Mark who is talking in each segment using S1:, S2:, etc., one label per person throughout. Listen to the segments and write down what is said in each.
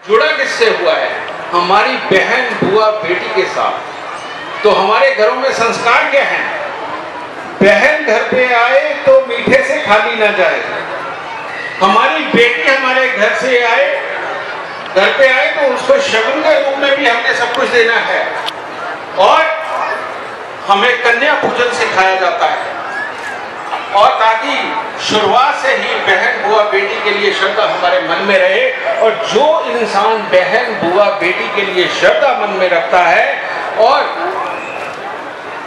S1: जुड़ा किससे हुआ है? हमारी बहन बुआ बेटी के साथ। तो हमारे घरों में संस्कार क्या है? बहन घर पे आए तो मीठे से खाली ना जाए। हमारी बेटी हमारे घर से आए, घर पे आए तो उसको शगुन के रूप में भी हमने सब कुछ देना है। और हमें कन्या पूजन सिखाया जाता है, और ताकि शुरुआत से ही बहन बुआ बेटी के लिए श्रद्धा हमारे मन में रहे। और जो इंसान बहन बुआ बेटी के लिए श्रद्धा मन में रखता है और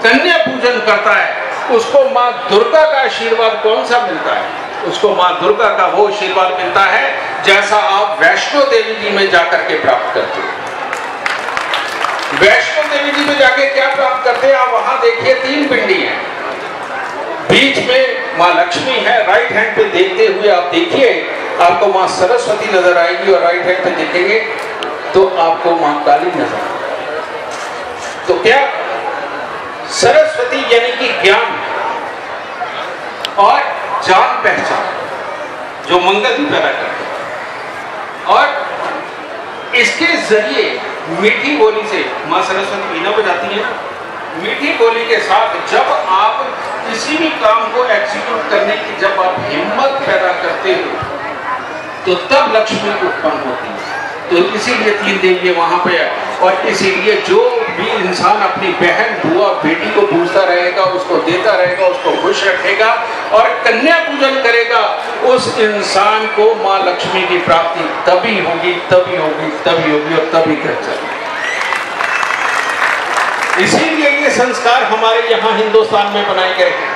S1: कन्या पूजन करता है, उसको माँ दुर्गा का आशीर्वाद कौन सा मिलता है? उसको माँ दुर्गा का वो आशीर्वाद मिलता है जैसा आप वैष्णो देवी जी में जाकर के प्राप्त करते हो। वैष्णो देवी जी में जाके क्या प्राप्त करते हैं? आप वहां देखिए 3 पिंडी है, बीच में माँ लक्ष्मी है, राइट हैंड पे देखते हुए आप देखिए आपको माँ सरस्वती नजर आएगी, और राइट हैंड पे देखेंगे तो आपको माँ काली नजर आएगी। तो क्या सरस्वती यानी कि ज्ञान और जान पहचान जो मंगल भी पैदा करते हैं, और इसके जरिए मीठी बोली से माँ सरस्वती वीणा बजाती है। मीठी बोली के साथ जब आप किसी भी काम को एग्जीक्यूट करने की जब आप हिम्मत पैदा करते हो तो तब लक्ष्मी उत्पन्न होती है। तो इसीलिए 3 देवियां वहां पे है, और इसीलिए जो भी इंसान अपनी बहन बुआ बेटी को पूजता रहेगा, उसको देता रहेगा, उसको खुश रखेगा और कन्या पूजन करेगा, उस इंसान को माँ लक्ष्मी की प्राप्ति तभी होगी, तभी होगी, तभी होगी और तभी कर चलेगी। इसीलिए ये संस्कार हमारे यहाँ हिंदुस्तान में बनाए गए हैं,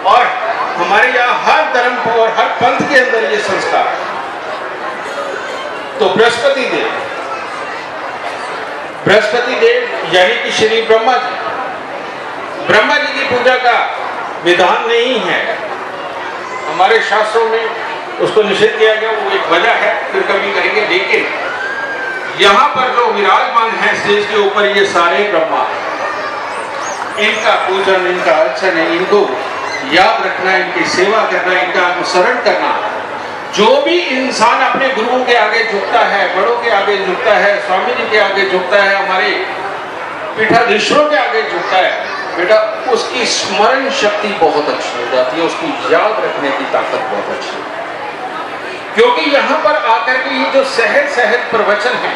S1: और हमारे यहाँ हर धर्म और हर पंथ के अंदर ये संस्कार है। तो बृहस्पति देव यानी कि श्री ब्रह्मा जी की पूजा का विधान नहीं है, हमारे शास्त्रों में उसको निषेध किया गया, वो एक वजह है, फिर कभी करेंगे। लेकिन यहाँ पर जो विराजमान है स्टेज के ऊपर, ये सारे ब्रह्मा, इनका पूजन, इनका अर्चन है, इनको याद रखना, इनकी सेवा करना, इनका अनुसरण करना। जो भी इंसान अपने गुरुओं के आगे झुकता है, बड़ों के आगे झुकता है, स्वामी जी के आगे झुकता है, हमारे पीठाधीश्वरों के आगे झुकता है, बेटा उसकी स्मरण शक्ति बहुत अच्छी हो जाती है, उसकी याद रखने की ताकत बहुत अच्छी है। क्योंकि यहाँ पर आकर के ये जो सहज प्रवचन है,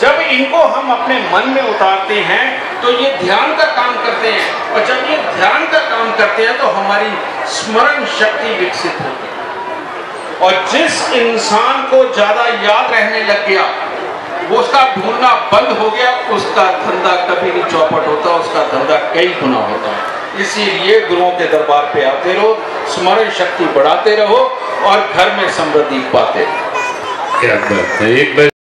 S1: जब इनको हम अपने मन में उतारते हैं तो ये ध्यान का काम करते हैं, और जब ये ध्यान का काम करते हैं तो हमारी स्मरण शक्ति विकसित होती है। और जिस इंसान को ज्यादा याद रहने लग गया, वो उसका भूलना बंद हो गया, उसका धंधा कभी नहीं चौपट होता, उसका धंधा कई गुना होता है। इसीलिए गुरुओं के दरबार पे आते रहो, स्मरण शक्ति बढ़ाते रहो और घर में समृद्धि पाते रहो।